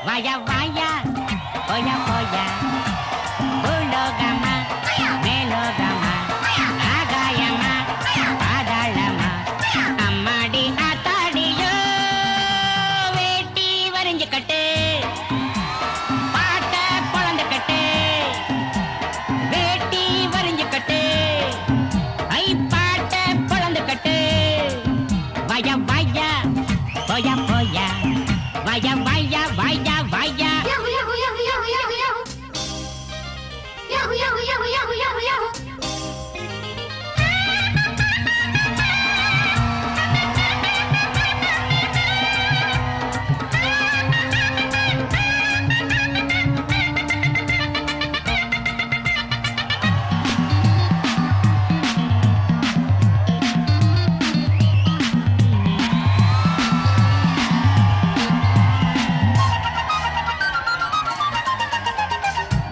வாயா வாயா போயா போயா பூலோகமா மேலோகமா ஆகாயமா பாதாளமா அம்மாடி ஆத்தாடியோ வேட்டி வரைஞ்சு கட்டு பாட்ட பொழந்து கட்டு வேட்டி வரைஞ்சு கட்டு ஐ பாட்ட பொழந்து கட்டு வாயா வாயா போயா போயா வாயா வாயா வாயா வாயா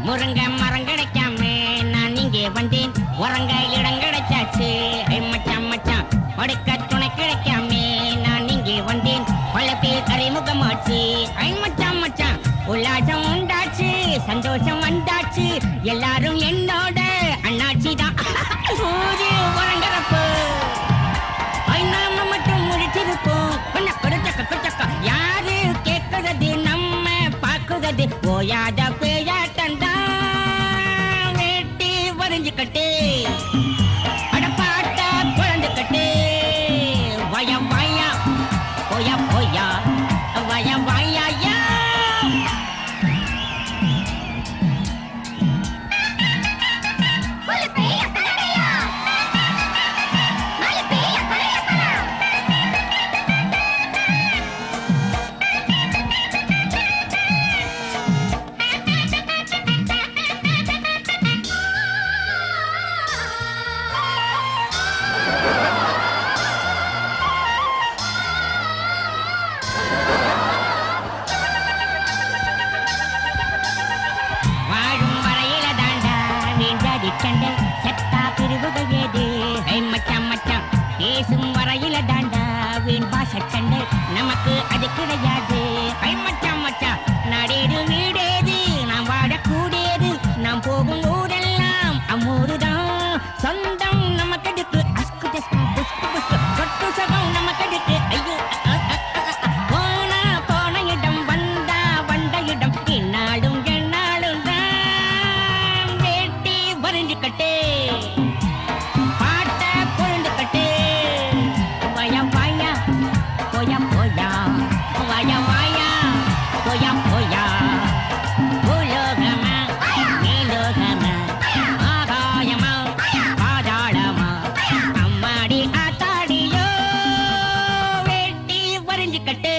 முருங்க மரம் கிடைக்காம நான் இங்கே வந்தேன் உறங்க இடம் கிடைச்சாச்சு மச்சான் மச்சான் படுக்க துணை கிடைக்காம நான் இங்கே வந்தேன் பல பேர் அறிமுகமாச்சு மச்சான் மச்சான் உல்லாசம் உண்டாச்சு சந்தோஷம் வந்தாச்சு எல்லாரும் என்னோட அண்ணாச்சி தான் உறங்குறப்போ நாம மட்டும் முடிச்சிருப்போம் கொச்சக்க யாரு கேட்கறது நம்ம பார்க்குறது ஓயாத பேயாட்டம் தான் வேட்டி வரைஞ்சு கட்டு அடப்பாட்ட குழந்து கட்டு வயா வாயா போயா போயா வயா வாயா யா சண்டை செத்தா பிரிவுகள் ஏது மச்சான் மச்சான் பேசும் வரையில தாண்டா வீண் பாச சண்டை நமக்கு அது கிடையாது மச்சான் மச்சான் நாடேது வீடேது நாம் வாழக்கூடியது நாம் போகும் ஊரெல்லாம் அம்மூருதான் சொந்தம் நமக்கு எடுக்கு அஸ்கு ஜஸ்கு புஷ்கு புஷ்கு சொட்டு சகம் நமக்கு எடுக்கு ஐயோ போனா போன இடம் வந்தா வந்த இடம் இந்நாளும் எந்நாளும் தான் வேட்டி வரைஞ்சு கட்டு பாட்ட பொழுந்து கட்டு வாயா வாயா போயா போயா வாயா வாயா போயா போயா பூலோகமா மேலோகமா ஆகாயமா பாதாளமா அம்மாடி ஆத்தாடியோ வேட்டி வரைஞ்சு கட்டு